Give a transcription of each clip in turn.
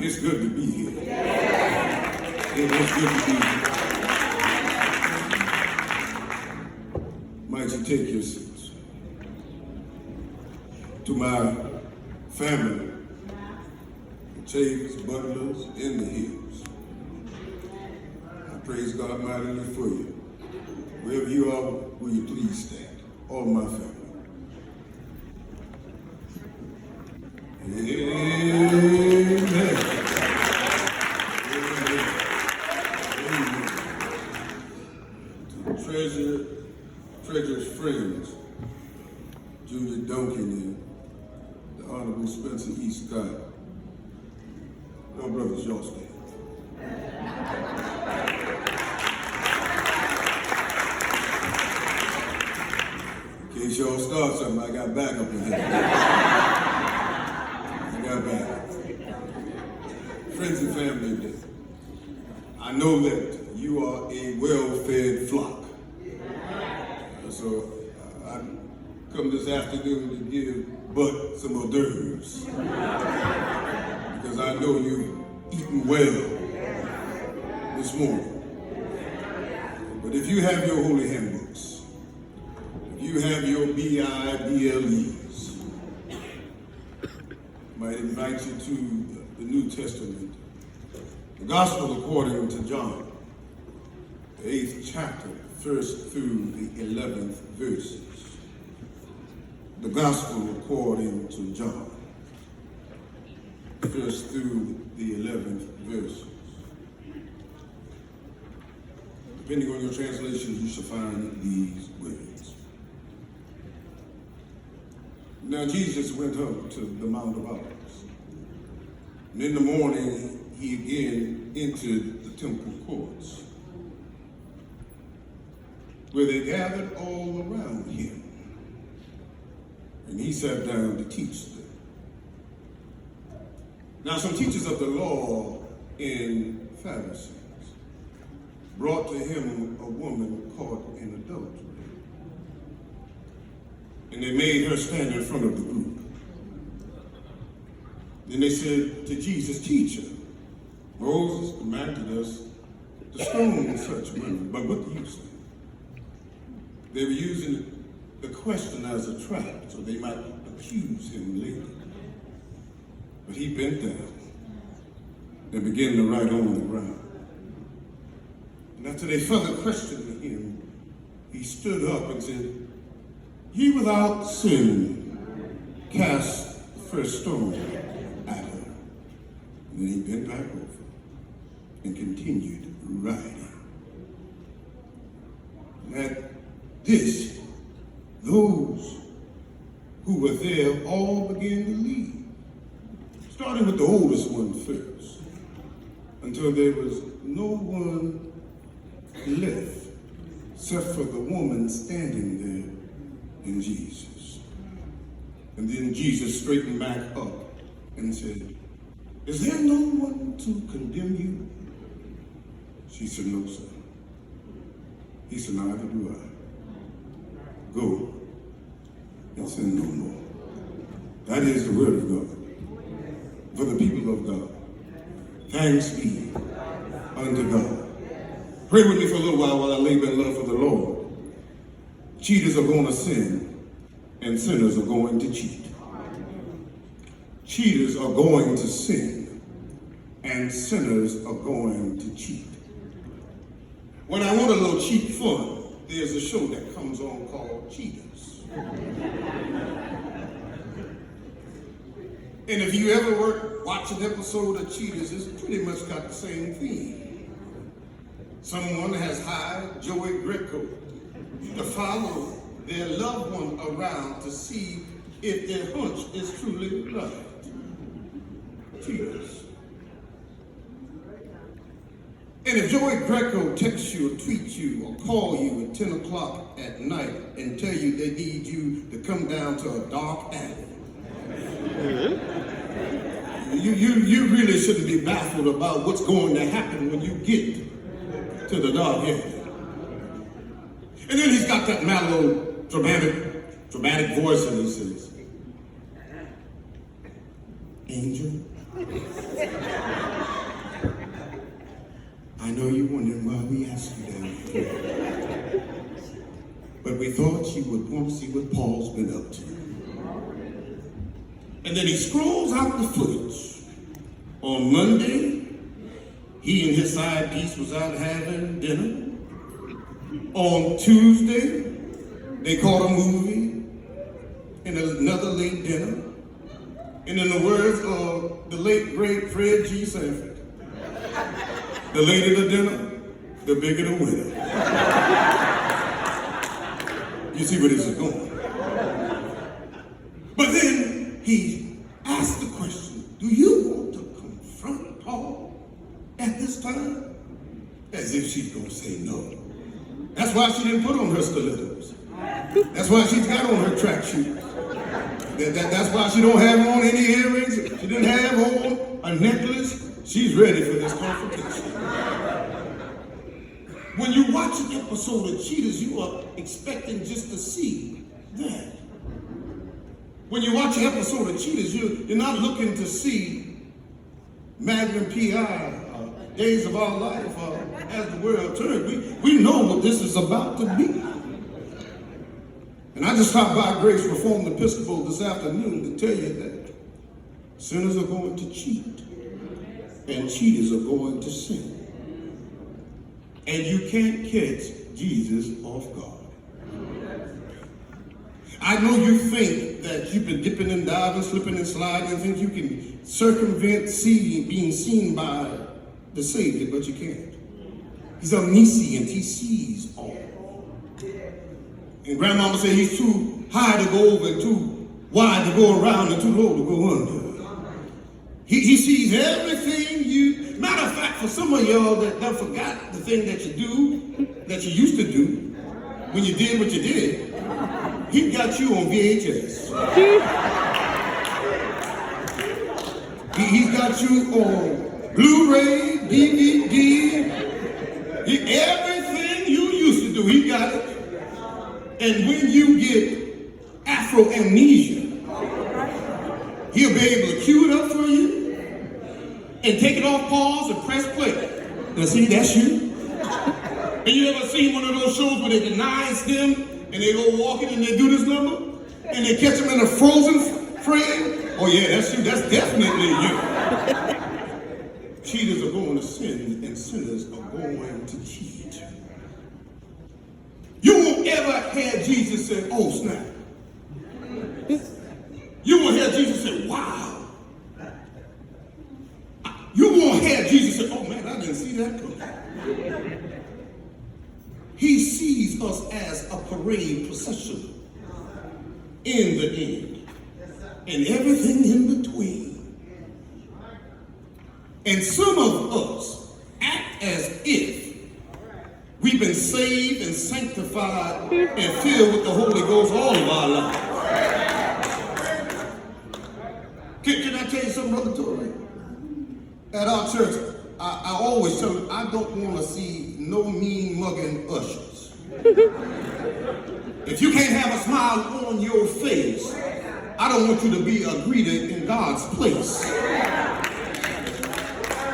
It's good to be here. It's good to be here. Might you take your seats? To my family, the Chaves, Butlers, in the hills, I praise God mightily for you. Wherever you are, will you please stand? All my family. Amen. Treasure's friends, Junior Duncan and the Honorable Spencer E. Scott. No brothers, y'all stand. In case y'all start something, I got back up in here. I got back. Friends and family, I know that you are a well-fed flock. So I come this afternoon to give but some hors d'oeuvres. Because I know you've eaten well this morning. But if you have your holy handbooks, if you have your BIBLEs, I might invite you to the New Testament, the Gospel according to John, the 8th chapter, 1st through the 11th verses. The Gospel according to John, 1st through the 11th verses. Depending on your translation, you shall find these words. Now Jesus went up to the Mount of Olives. And in the morning, he again entered the temple courts, where they gathered all around him. And he sat down to teach them. Now some teachers of the law and Pharisees brought to him a woman caught in adultery. And they made her stand in front of the group. Then they said to Jesus, "Teacher, Moses commanded us to stone such women, but what do you say?" They were using the question as a trap so they might accuse him later. But he bent down and began to write on the ground. And after they further questioned him, he stood up and said, "Ye without sin cast the first stone at her." And then he bent back over and continued writing. At this, those who were there all began to leave, starting with the oldest one first, until there was no one left except for the woman standing there and Jesus. And then Jesus straightened back up and said, "Is there no one to condemn you?" She said, "No, sir." He said, "Neither do I. Go and sin no more." That is the word of God for the people of God. Thanks be unto God. Pray with me for a little while I labor in love for the Lord. Cheaters are going to sin, and sinners are going to cheat. Cheaters are going to sin, and sinners are going to cheat. When I want a little cheap fun, there's a show that comes on called Cheaters. And if you ever watch an episode of Cheaters, it's pretty much got the same theme. Someone has hired Joey Greco to follow their loved one around to see if their hunch is truly right. Cheaters. And if Joey Greco texts you or tweets you or call you at 10 o'clock at night and tell you they need you to come down to a dark alley, you really shouldn't be baffled about what's going to happen when you get to the dark alley. And then he's got that mellow, dramatic voice and he says, "Angel, I know you're wondering why we asked you down here. But we thought you would want to see what Paul's been up to. And then he scrolls out the footage. On Monday, he and his side piece was out having dinner. On Tuesday, they caught a movie and another late dinner. And in the words of the late, great Fred G. Sanford, the later the dinner, the bigger the winner. You see where this is going. But then he asked the question, do you want to confront Paul at this time? As if she's going to say no. That's why she didn't put on her stilettos. That's why she's got on her track shoes. That's why she don't have on any earrings. She didn't have on a necklace. She's ready for this confrontation. When you watch an episode of Cheaters, you are expecting just to see that. When you watch an episode of Cheaters, you're not looking to see Magnum P.I., Days of Our Life, As the World Turned. We know what this is about to be. And I just stopped by Grace Reformed Episcopal this afternoon to tell you that sinners are going to cheat and cheaters are going to sin. And you can't catch Jesus off guard. I know you think that you've been dipping and diving, slipping and sliding, and think you can circumvent being seen by the Savior, but you can't. He's omniscient, he sees all. And grandmama said he's too high to go over and too wide to go around and too low to go under. He sees everything you, matter of fact, for some of y'all that forgot the thing that you do, that you used to do, when you did what you did, he got you on VHS. He's got you on Blu-ray, DVD, everything you used to do, he got it. And when you get Afro-amnesia, he'll be able to cue it up for you and take it off pause and press play. Now see, that's you. And you ever seen one of those shows where they denies them and they go walking and they do this number and they catch them in a frozen frame? Oh yeah, that's you. That's definitely you. Cheaters are going to sin and sinners are going to cheat. You won't ever hear Jesus say, oh snap. You won't hear Jesus say, wow. You won't hear Jesus say, oh man, I didn't see that coming. He sees us as a parade procession in the end and everything in between. And some of us act as if we've been saved and sanctified and filled with the Holy Ghost all of our lives. Can I tell you something, Brother Torrey? At our church, I always tell them, I don't want to see no mean mugging ushers. If you can't have a smile on your face, I don't want you to be a greeter in God's place.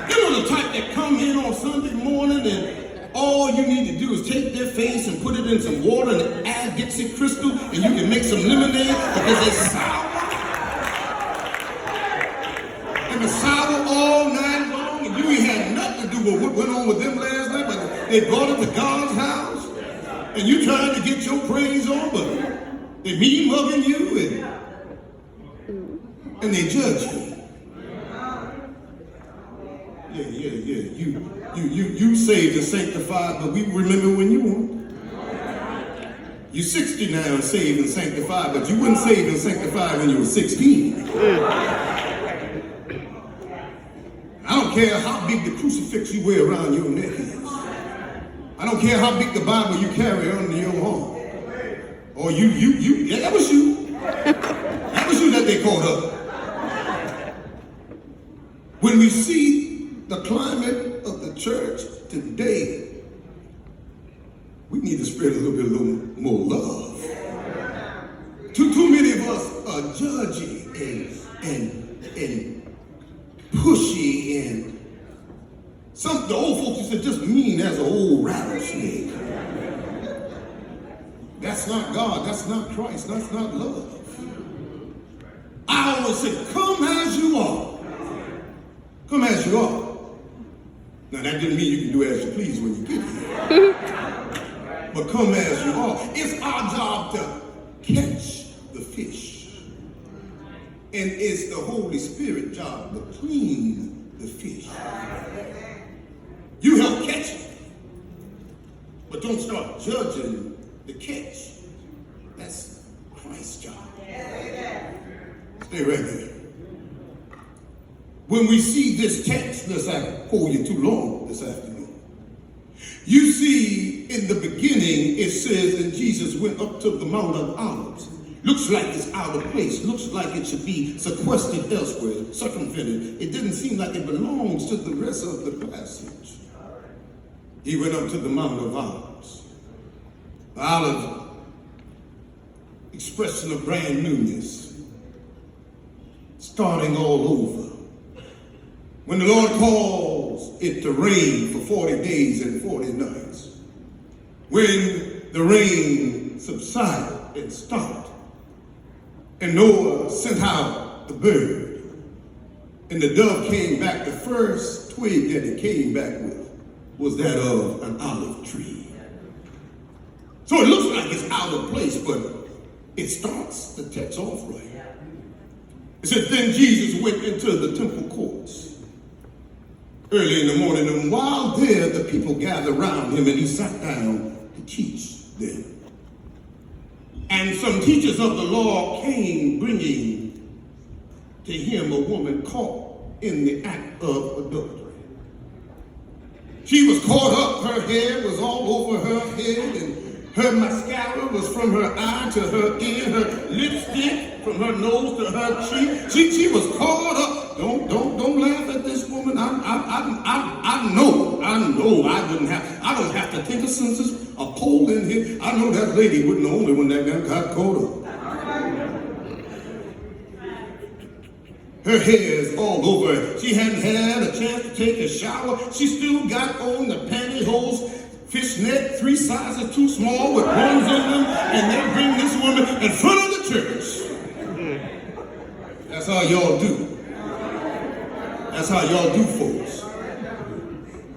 You know the type that come in on Sunday morning and all you need to do is take their face and put it in some water and add Dixie Crystal and you can make some lemonade because they're sour. And they're sour all night long and you ain't had nothing to do with what went on with them last night, but they brought it to God's house and you trying to get your praise on, but they mean mugging you and they judge you. Yeah. You saved and sanctified, but we remember when you weren't. You 60 now, saved and sanctified, but you weren't saved and sanctified when you were 16. I don't care how big the crucifix you wear around your neck is. I don't care how big the Bible you carry under your arm. Or yeah, that was you. That was you that they caught up. When we see the climate of the church today, we need to spread a little more love. Too many of us are judging and bushy and the old folks used to just mean as an old rattlesnake. That's not God, that's not Christ, that's not love. I always say, come as you are. Come as you are. Now that didn't mean you can do as you please when you get here. But come as you are. It's our job to catch the fish. And it's the Holy Spirit job to clean the fish. You help catch it. But don't start judging the catch. That's Christ's job. Stay right there. When we see this text, let's not hold you too long this afternoon. You see, in the beginning, it says that Jesus went up to the Mount of Olives. Looks like it's out of place. Looks like it should be sequestered elsewhere, circumvented. It didn't seem like it belongs to the rest of the passage. He went up to the Mount of Olives. The olive expression of brand newness, starting all over. When the Lord calls it to rain for 40 days and 40 nights, when the rain subsided and stopped, and Noah sent out the bird, and the dove came back, the first twig that it came back with was that of an olive tree. So it looks like it's out of place, but it starts the text off right. It says, then Jesus went into the temple courts early in the morning, and while there, the people gathered around him, and he sat down to teach them. And some teachers of the law came bringing to him a woman caught in the act of adultery. She was caught up, her hair was all over her head, and her mascara was from her eye to her ear, her lipstick from her nose to her cheek. She was caught up. Don't laugh at this woman. I know I don't have to take a census, a poll in here. I know that lady wasn't the only one that got caught up. Her hair is all over her. She hadn't had a chance to take a shower. She still got on the pantyhose, fishnet, 3 sizes too small with worms in them, and they bring this woman in front of the church. That's how y'all do. That's how y'all do, folks.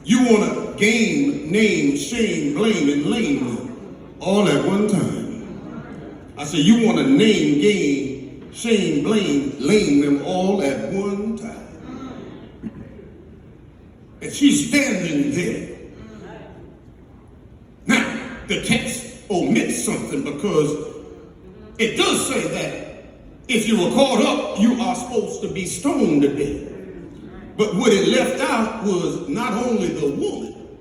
You want to game, name, shame, blame, and lame them all at one time. I say you want to name, game, shame, blame, lame them all at one time. And she's standing there. Now, the text omits something because it does say that if you were caught up, you are supposed to be stoned to death. But what it left out was not only the woman,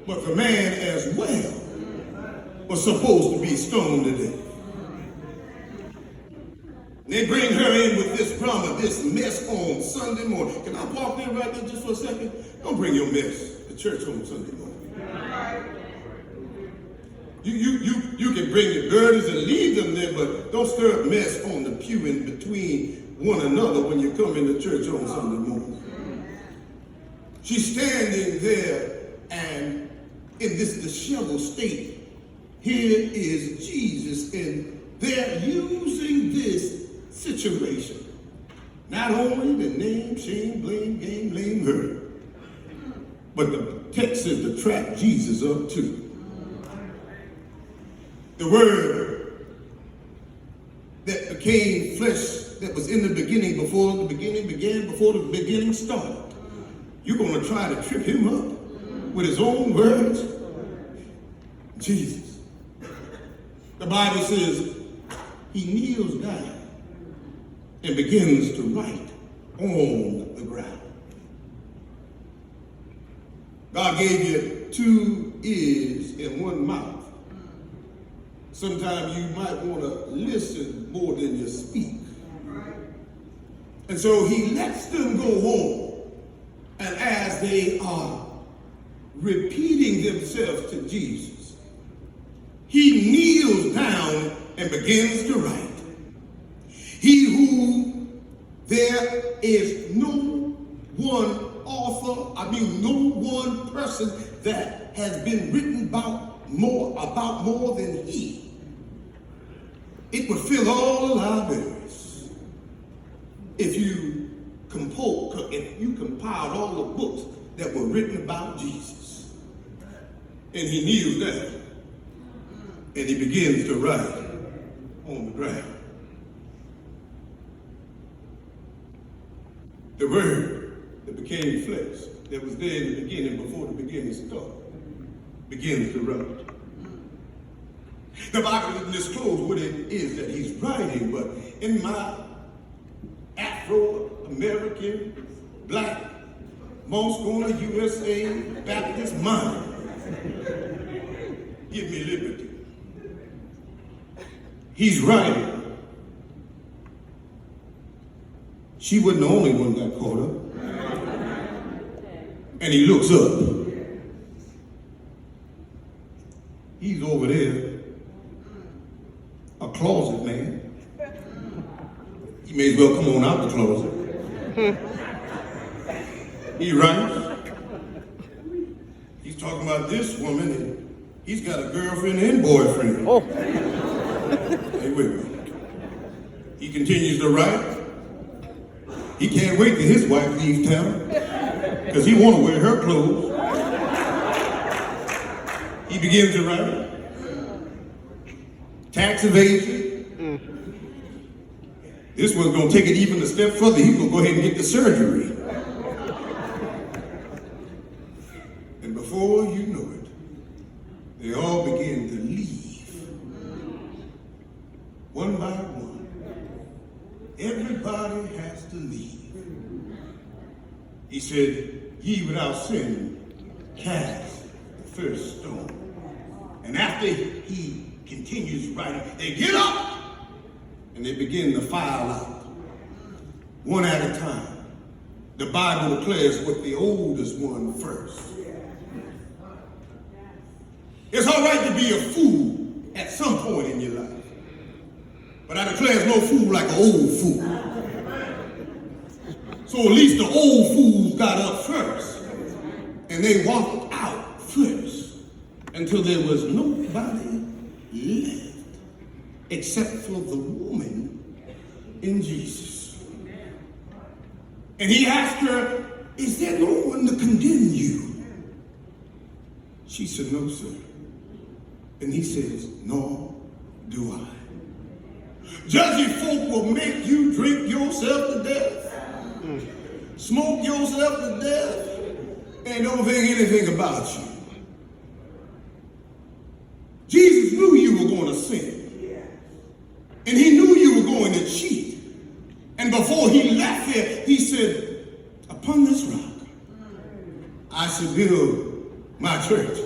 but the man as well was supposed to be stoned to death. They bring her in with this drama, this mess on Sunday morning. Can I walk there right there just for a second? Don't bring your mess to church on Sunday morning. You can bring your burdens and leave them there, but don't stir up mess on the pew in between one another when you come into church on Sunday morning. She's standing there, and in this disheveled state, here is Jesus, and they're using this situation not only to name, shame, blame, game, lame her, but the text says to trap Jesus up too. The word that became flesh, that was in the beginning, before the beginning began, before the beginning started. You're going to try to trip him up with his own words? Jesus. The Bible says he kneels down and begins to write on the ground. God gave you 2 ears and 1 mouth. Sometimes you might want to listen more than you speak. And so he lets them go on. And as they are repeating themselves to Jesus, he kneels down and begins to write. He who there is no one no one person that has been written about more than he. It would fill all the libraries if you compiled all the books that were written about Jesus. And he kneels down and he begins to write on the ground. The Word that became flesh, that was there in the beginning before the beginning started, begins to write. The Bible doesn't disclose what it is that he's writing, but in my Afro-American, black, most corner USA Baptist mind, give me liberty. He's writing. She wasn't the only one that got caught up. And he looks up. He's over there, a closet man. He may as well come on out the closet. He writes. He's talking about this woman, and he's got a girlfriend and boyfriend. Oh. Hey, wait a minute. He continues to write. He can't wait till his wife leaves town, because he want to wear her clothes. He begins to write. Tax evasion. This one's going to take it even a step further. He's going to go ahead and get the surgery. And before you know it, they all begin to leave. One by one. Everybody has to leave. He said, ye without sin, cast the first stone. And after he continues writing, they get up and they begin to file out, one at a time. The Bible declares what the oldest one first. It's all right to be a fool at some point in your life. But I declare there's no fool like an old fool. So at least the old fools got up first. And they walked out first until there was nobody left except for the woman in Jesus. And he asked her, is there no one to condemn you? She said, no, sir. And he says, nor do I. Judgy folk will make you drink yourself to death, smoke yourself to death, and don't think anything about you. Jesus knew you were going to sin. And he knew you were going to cheat. And before he left here, he said, upon this rock, I shall build my church,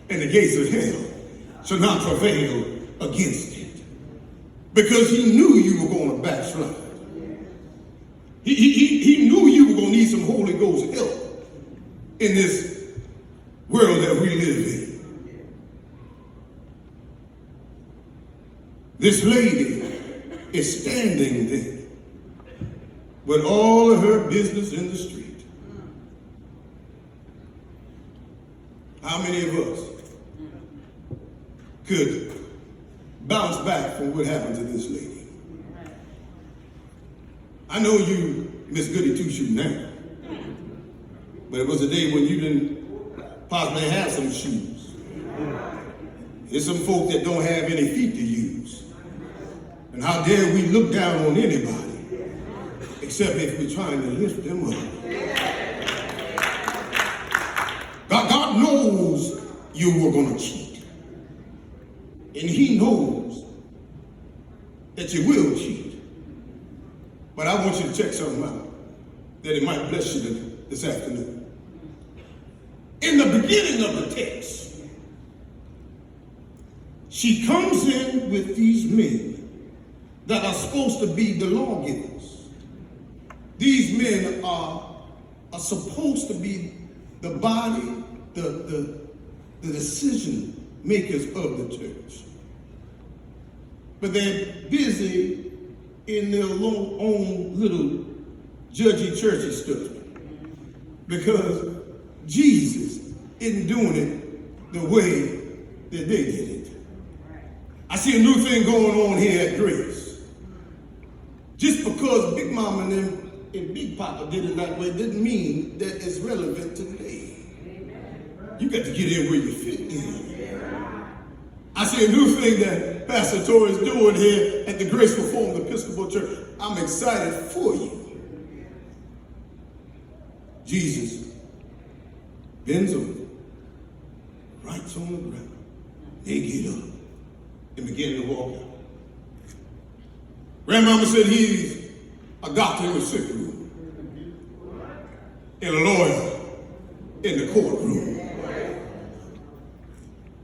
and the gates of hell shall not prevail against it. Because he knew you were going to backslide. He knew you were going to need some Holy Ghost help in this world that we live in. This lady is standing there with all of her business in the street. How many of us could bounce back from what happened to this lady? I know you Miss Goody Two-Shoe now, but it was a day when you didn't possibly have some shoes. There's some folk that don't have any feet to use. And how dare we look down on anybody except if we're trying to lift them up. God knows you were going to cheat. And he knows that you will cheat. But I want you to check something out that it might bless you this afternoon. In the beginning of the text, she comes in with these men that are supposed to be the lawgivers. These men are supposed to be the body, the decision makers of the church. But they're busy in their own little judgy churchy stuff. because Jesus isn't doing it the way that they did it. I see a new thing going on here at Grace. Just because Big Mama and them and Big Papa did it that way didn't mean that it's relevant today. You got to get in where you fit in. I see a new thing that Pastor Torrey is doing here at the Grace Reformed Episcopal Church. I'm excited for you. Jesus bends over, writes on the ground. They get up and begin to walk out. Grandmama said he's a doctor in the sick room, and a lawyer in the courtroom.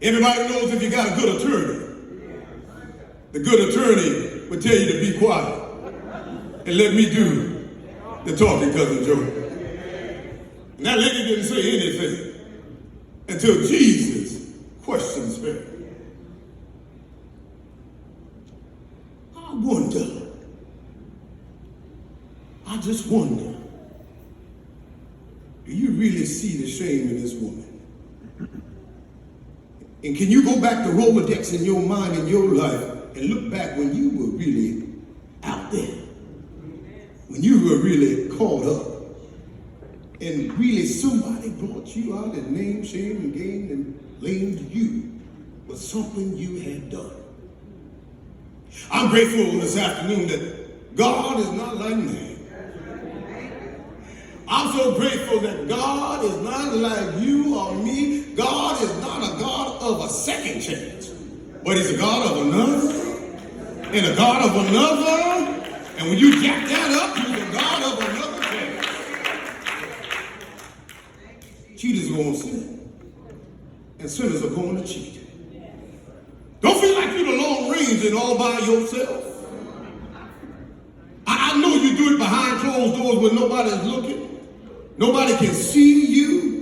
Everybody knows if you got a good attorney, the good attorney would tell you to be quiet and let me do the talking, Cousin Joe. And that lady didn't say anything until Jesus questions her. I just wonder, do you really see the shame in this woman? And can you go back to Rolodex in your mind and your life and look back when you were really out there? When you were really caught up? And really somebody brought you out and named, shamed, and gained and blamed you for something you had done. I'm grateful this afternoon that God is not like man. I'm so grateful that God is not like you or me. God is not a God of a second chance, but he's a God of another, and a God of another. And when you jack that up, he's a God of another chance. Cheaters are going to sin, and sinners are going to cheat. Don't feel like you're the Lone Ranger and all by yourself. I know you do it behind closed doors when nobody's looking. Nobody can see you.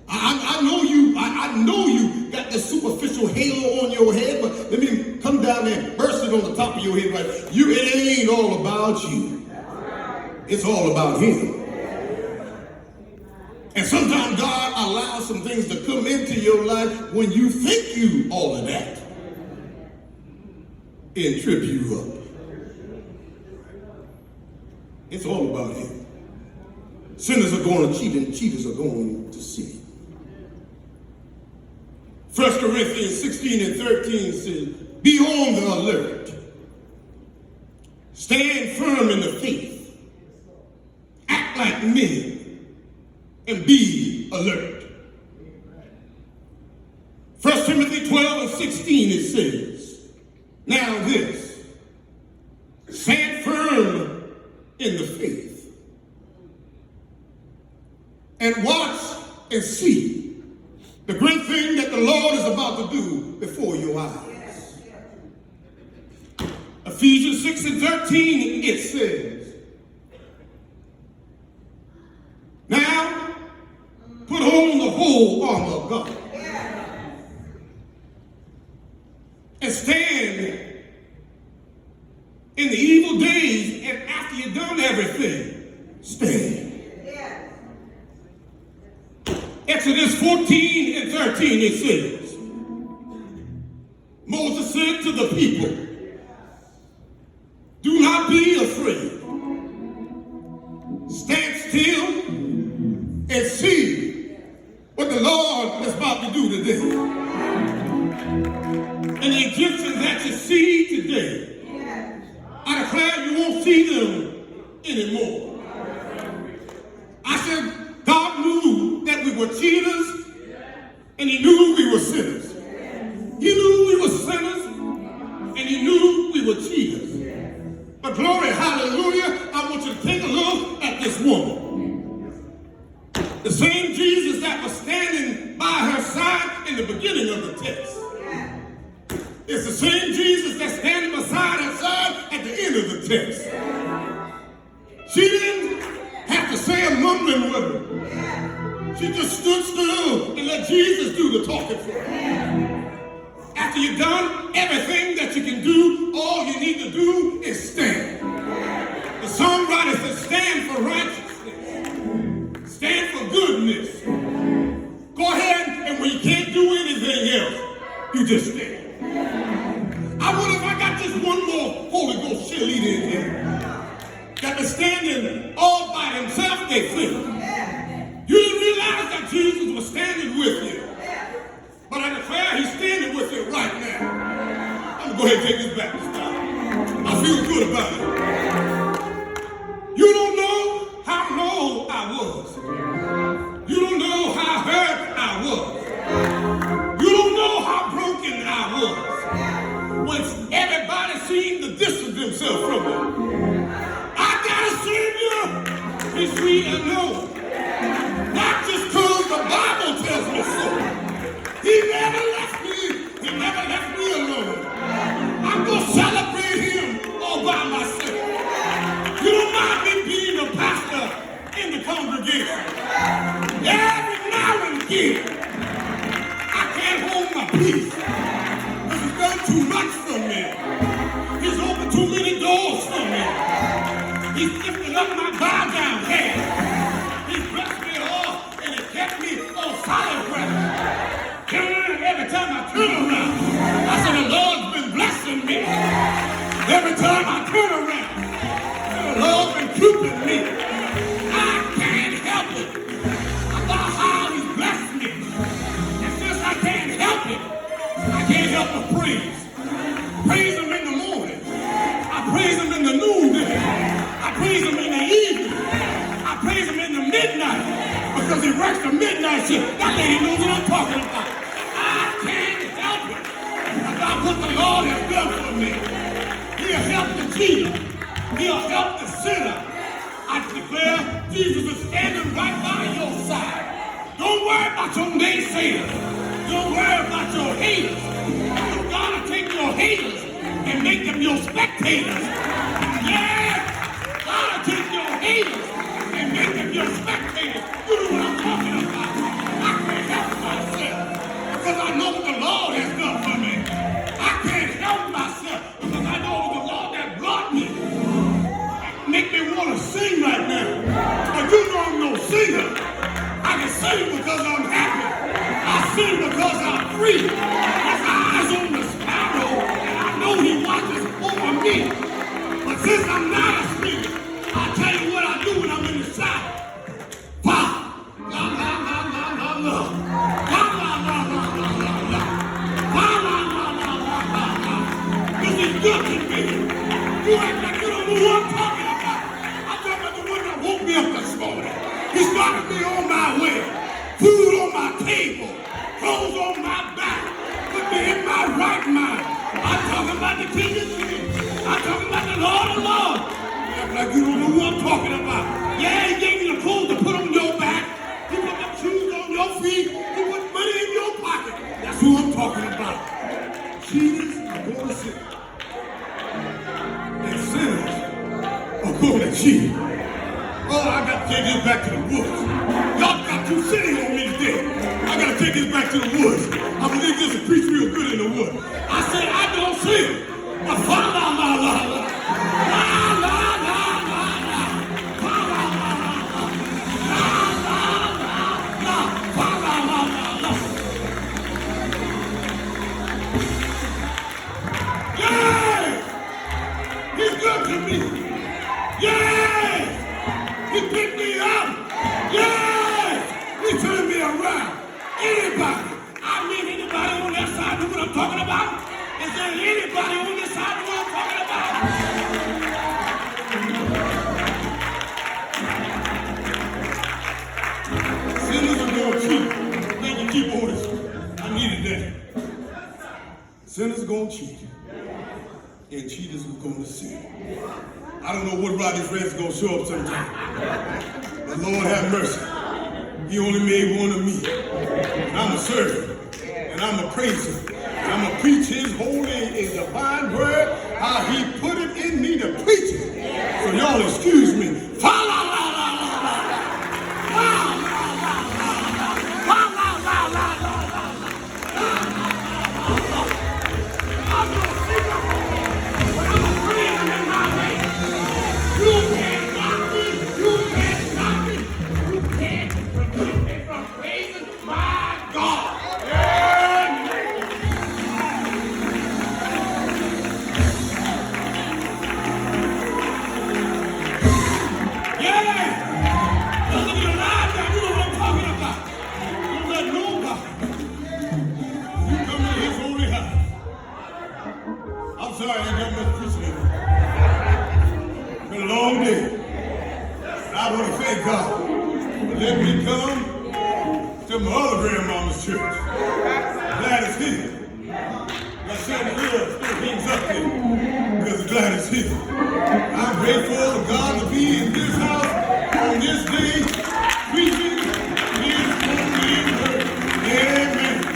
I know you got this superficial halo on your head, but let me come down there and burst it on the top of your head. Right? It ain't all about you. It's all about him. And sometimes God allows some things to come into your life when you think you all of that and trip you up. It's all about him. Sinners are going to cheat and cheaters are going to sin. 1 Corinthians 16 and 13 says, be on the alert. Stand firm in the faith. Act like men and be alert. 1 Timothy 12 and 16 it says, now this, stand firm in the faith. And watch and see the great thing that the Lord is about to do before your eyes. Ephesians 6 and 13, it says, now put on the whole armor of God and stand in the evil days, and after you've done everything, stand. Exodus 14 and 13, it says, Moses said to the people, do not be afraid. Stand still and see what the Lord is about to do today. And the Egyptians that you see today, I declare you won't see them anymore. I said, God knew that we were cheaters, and he knew we were sinners. He knew we were sinners, and he knew we were cheaters. But glory, hallelujah, I want you to take a look at this woman. The same Jesus that was standing by her side in the beginning of the text. It's the same Jesus that's standing beside her side at the end of the text. She didn't have to say a mumbling word. She just stood still and let Jesus do the talking for her. After you've done everything that you can do, all you need to do is stand. The songwriter says, stand for righteousness. Stand for goodness. Go ahead, and when you can't do anything else, you just stand. I wonder if I got just one more Holy Ghost cheerleader in here. That was standing all by himself, they flip. You didn't realize that Jesus was standing with you. But I declare he's standing with you right now. I'm going to go ahead and take this back this time. I feel good about it. You don't know how low I was. You don't know how hurt I was. You don't know how broken I was. When everybody seemed to distance themselves from me. I got a Savior. He's sweet and low. Not just because the Bible tells me so. He never left me. He never left me alone. I'm going to celebrate him all by myself. You don't mind me being a pastor in the congregation. Every now and again, I can't hold my peace. Because he's done too much for me. He's opened too many doors for me. He's lifted up my bow down head. He's blessed me all and he kept me on solid ground. Every time I turn around, I said the Lord's been blessing me. Every time I turn around, the Lord's been keeping me. I can't help it about how he's blessed me. And since I can't help it, I can't help but praise. Praise him in the morning. I praise him in the noonday. I praise him in the evening. I praise him in the midnight. Because he works the midnight shift. That lady knows what I'm talking about. I can't help it about what the Lord has done for me. He'll help the cheater. He'll help the sinner. I declare Jesus is standing right by your side. Don't worry about your naysayers. Don't worry about your haters. You gotta take your haters and make them your spectators. Yeah! Gotta take your haters and make them your spectators. You know what I'm talking about. I can't help myself because I know what the Lord has done for me. I can't help myself because I know the Lord that brought me. Make me want to sing right now. But you know I'm no singer. I can sing because I'm happy. I sing because I'm free. His eyes on the sparrow, and I know he watches over me. But since I'm not a singer, I'll tell you what I do when I'm in the shower. Pop! La la la la la la. La la la la la la la. La la la la la la la. Because he's good to me. You act like you don't know who I'm talking about. I'm talking about the one that woke me up this morning. He started me on my way. Food on my table. Clothes on my back. Put me in my right mind. I'm talking about the King of Kings. I'm talking about the Lord of Lords. You act like you don't know who I'm talking about. Yeah, he gave you the clothes to put on your back. He put the shoes on your feet. He put money in your pocket. That's who I'm talking about. Cheaters are going to sin. And sinners are going to cheat. Oh, I got to take this back to the woods. Y'all got too sitting on me today. I got to take this back to the woods. I'm going to leave this and preach real good in the woods. I said, I don't sin. But fa la la la la. La la la la la. Fa la la la la. La la la la. Fa la la la la. Yeah! He's good to me. Yeah! He picked me up. Yes! He turned me around. Anybody, I mean anybody on that side know what I'm talking about? Is there anybody on this side know what I'm talking about? Sinners are going to cheat. Thank you, keep orders. I needed that. Sinners are going to cheat. And cheaters are going to sin. I don't know what Rodney friends are going to show up sometime. But Lord have mercy. He only made one of me. And I'm a servant. And I'm a praiser. And I'm going to preach his holy and divine word, how he put it in me to preach it. So y'all excuse me. Fa la la la la la. La la la la la. La la la la la la. La la la la la. I'm going to sing up. But I'm going to bring him in my way. You can't stop me. You can't stop me. You can't Let me come to my other grandmama's church. Gladys Hill. Got seven girls, still hangs up there because of Gladys Hill. I'm grateful to God to be in this house on this day, preaching His holy word. Amen.